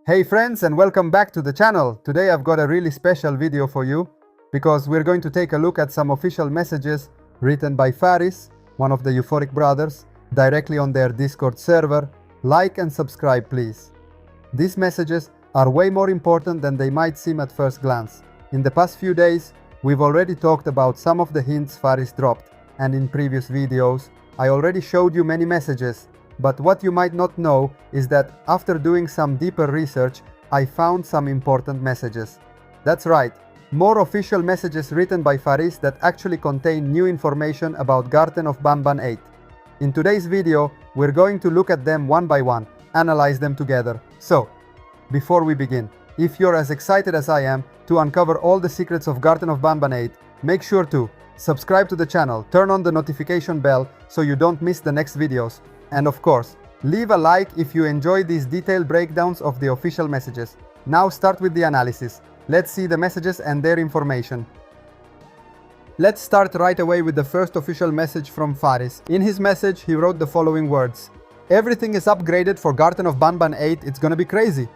Hey friends, and welcome back to the channel. Today I've got a really special video for you because we're going to take a look at some official messages written by Faris, one of the EUPHORIC brothers, directly on their Discord server. Like and subscribe please. These messages are way more important than they might seem at first glance. In the past few days, we've already talked about some of the hints Faris dropped, and in previous videos, I already showed you many messages. But what you might not know is that after doing some deeper research, I found some important messages. That's right, more official messages written by Faris that actually contain new information about Garten of Banban 8. In today's video, we're going to look at them one by one, analyze them together. So, before we begin, if you're as excited as I am to uncover all the secrets of Garten of Banban 8, make sure to subscribe to the channel, turn on the notification bell so you don't miss the next videos. And of course, leave a like if you enjoy these detailed breakdowns of the official messages. Now start with the analysis. Let's see the messages and their information. Let's start right away with the first official message from Faris. In his message, he wrote the following words: "Everything is upgraded for Garten of Banban 8, it's gonna be crazy."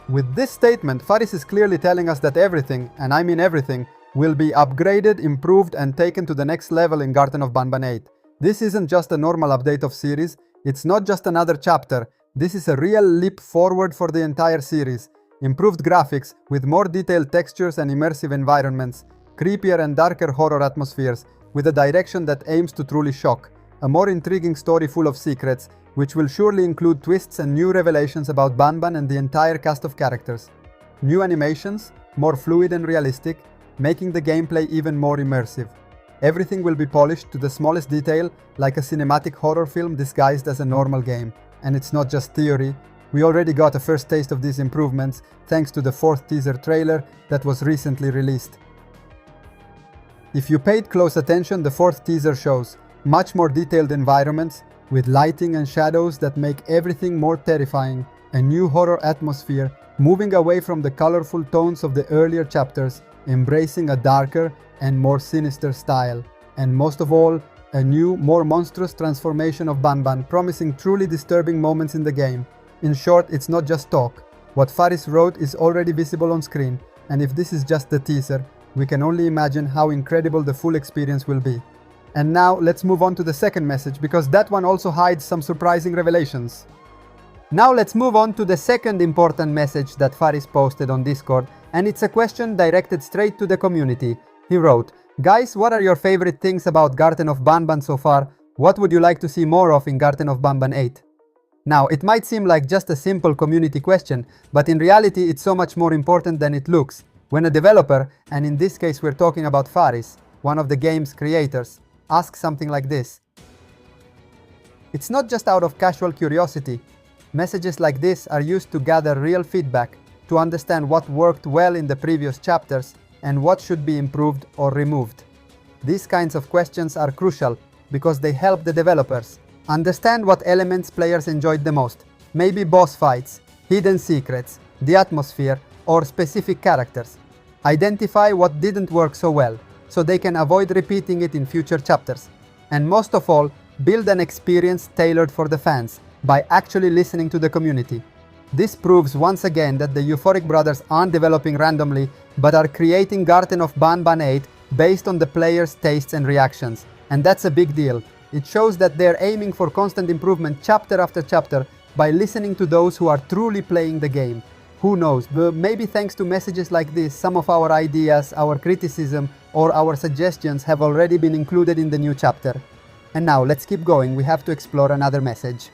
With this statement, Faris is clearly telling us that everything, and I mean everything, will be upgraded, improved and taken to the next level in Garten of Banban 8. This isn't just a normal update of series, it's not just another chapter, this is a real leap forward for the entire series. Improved graphics, with more detailed textures and immersive environments, creepier and darker horror atmospheres, with a direction that aims to truly shock, a more intriguing story full of secrets, which will surely include twists and new revelations about Banban and the entire cast of characters. New animations, more fluid and realistic, making the gameplay even more immersive. Everything will be polished to the smallest detail, like a cinematic horror film disguised as a normal game. And it's not just theory, we already got a first taste of these improvements thanks to the 4th teaser trailer that was recently released. If you paid close attention, the 4th teaser shows much more detailed environments, with lighting and shadows that make everything more terrifying, a new horror atmosphere, moving away from the colorful tones of the earlier chapters, embracing a darker and more sinister style, and most of all, a new, more monstrous transformation of Banban, promising truly disturbing moments in the game. In short, it's not just talk. What Faris wrote is already visible on screen, and if this is just the teaser, we can only imagine how incredible the full experience will be. And now, let's move on to the second message, because that one also hides some surprising revelations. Now let's move on to the second important message that Faris posted on Discord, and it's a question directed straight to the community. He wrote, "Guys, what are your favorite things about Garten of Banban so far? What would you like to see more of in Garten of Banban 8? Now, it might seem like just a simple community question, but in reality it's so much more important than it looks. When a developer, and in this case we're talking about Faris, one of the game's creators, asks something like this, it's not just out of casual curiosity. Messages like this are used to gather real feedback, to understand what worked well in the previous chapters, and what should be improved or removed. These kinds of questions are crucial because they help the developers understand what elements players enjoyed the most, maybe boss fights, hidden secrets, the atmosphere, or specific characters. Identify what didn't work so well, so they can avoid repeating it in future chapters. And most of all, build an experience tailored for the fans by actually listening to the community. This proves once again that the EUPHORIC brothers aren't developing randomly, but are creating Garten of Banban 8 based on the players' tastes and reactions. And that's a big deal. It shows that they're aiming for constant improvement chapter after chapter by listening to those who are truly playing the game. Who knows, maybe thanks to messages like this, some of our ideas, our criticism, or our suggestions have already been included in the new chapter. And now let's keep going, we have to explore another message.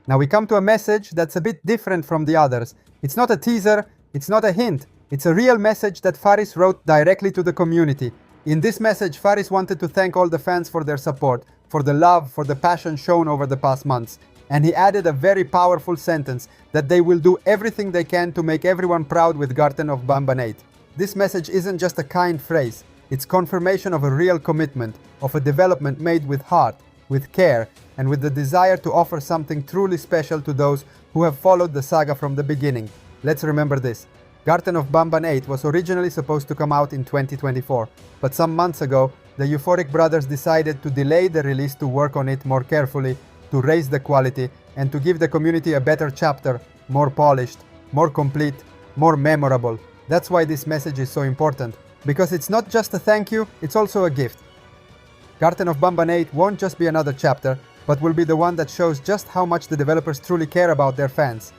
Now we come to a message that's a bit different from the others. It's not a teaser, it's not a hint, it's a real message that Faris wrote directly to the community. In this message, Faris wanted to thank all the fans for their support, for the love, for the passion shown over the past months. And he added a very powerful sentence that they will do everything they can to make everyone proud with Garten of Banban 8. This message isn't just a kind phrase, it's confirmation of a real commitment, of a development made with heart, with care, and with the desire to offer something truly special to those who have followed the saga from the beginning. Let's remember this. Garten of Banban 8 was originally supposed to come out in 2024, but some months ago, the EUPHORIC brothers decided to delay the release to work on it more carefully, to raise the quality, and to give the community a better chapter, more polished, more complete, more memorable. That's why this message is so important, because it's not just a thank you, it's also a gift. Garten of Banban 8 won't just be another chapter, but will be the one that shows just how much the developers truly care about their fans.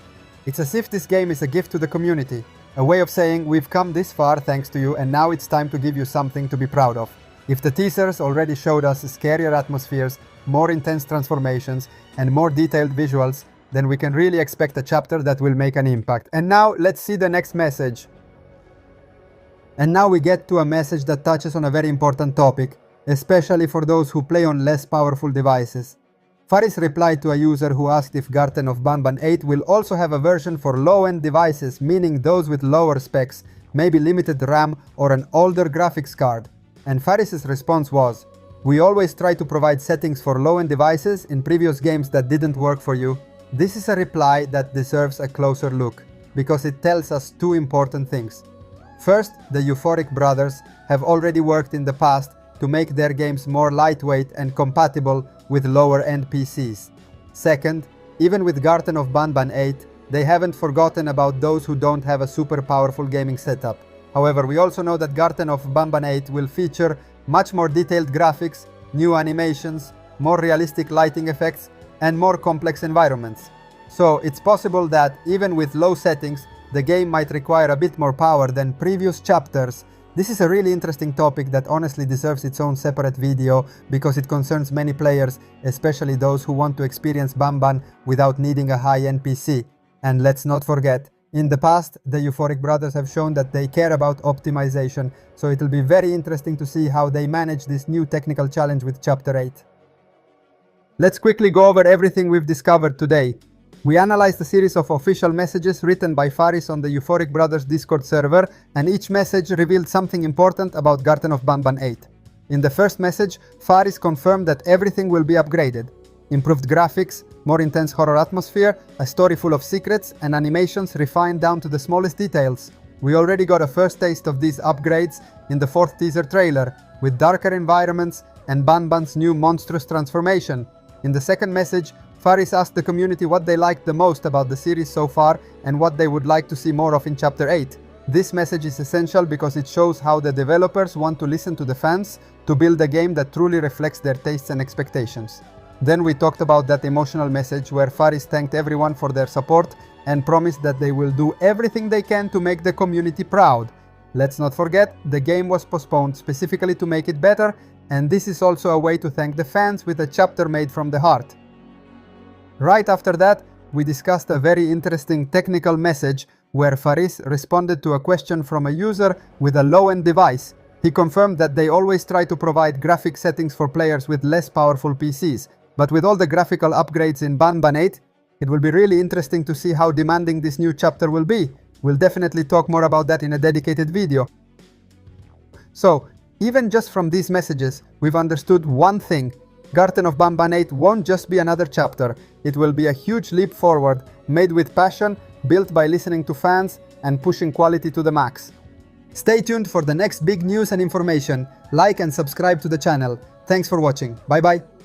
It's as if this game is a gift to the community, a way of saying we've come this far thanks to you and now it's time to give you something to be proud of. If the teasers already showed us scarier atmospheres, more intense transformations, and more detailed visuals, then we can really expect a chapter that will make an impact. And now let's see the next message. And now we get to a message that touches on a very important topic, especially for those who play on less powerful devices. Faris replied to a user who asked if Garten of Banban 8 will also have a version for low-end devices, meaning those with lower specs, maybe limited RAM or an older graphics card. And Faris's response was, "We always try to provide settings for low-end devices in previous games that didn't work for you." This is a reply that deserves a closer look, because it tells us two important things. First, the EUPHORIC brothers have already worked in the past to make their games more lightweight and compatible with lower-end PCs. Second, even with Garten of Banban 8, they haven't forgotten about those who don't have a super powerful gaming setup. However, we also know that Garten of Banban 8 will feature much more detailed graphics, new animations, more realistic lighting effects, and more complex environments. So it's possible that, even with low settings, the game might require a bit more power than previous chapters. This is a really interesting topic that honestly deserves its own separate video because it concerns many players, especially those who want to experience Banban without needing a high-end PC. And let's not forget, in the past, the EUPHORIC brothers have shown that they care about optimization, so it'll be very interesting to see how they manage this new technical challenge with Chapter 8. Let's quickly go over everything we've discovered today. We analyzed a series of official messages written by Faris on the EUPHORIC brothers Discord server, and each message revealed something important about Garten of Banban 8. In the first message, Faris confirmed that everything will be upgraded. Improved graphics, more intense horror atmosphere, a story full of secrets, and animations refined down to the smallest details. We already got a first taste of these upgrades in the 4th teaser trailer, with darker environments and Banban's new monstrous transformation. In the second message, Faris asked the community what they liked the most about the series so far and what they would like to see more of in Chapter 8. This message is essential because it shows how the developers want to listen to the fans to build a game that truly reflects their tastes and expectations. Then we talked about that emotional message where Faris thanked everyone for their support and promised that they will do everything they can to make the community proud. Let's not forget, the game was postponed specifically to make it better, and this is also a way to thank the fans with a chapter made from the heart. Right after that, we discussed a very interesting technical message where Faris responded to a question from a user with a low-end device. He confirmed that they always try to provide graphic settings for players with less powerful PCs, but with all the graphical upgrades in Banban 8, it will be really interesting to see how demanding this new chapter will be. We'll definitely talk more about that in a dedicated video. So, even just from these messages, we've understood one thing. Garten of Banban 8 won't just be another chapter. It will be a huge leap forward, made with passion, built by listening to fans, and pushing quality to the max. Stay tuned for the next big news and information. Like and subscribe to the channel. Thanks for watching. Bye bye.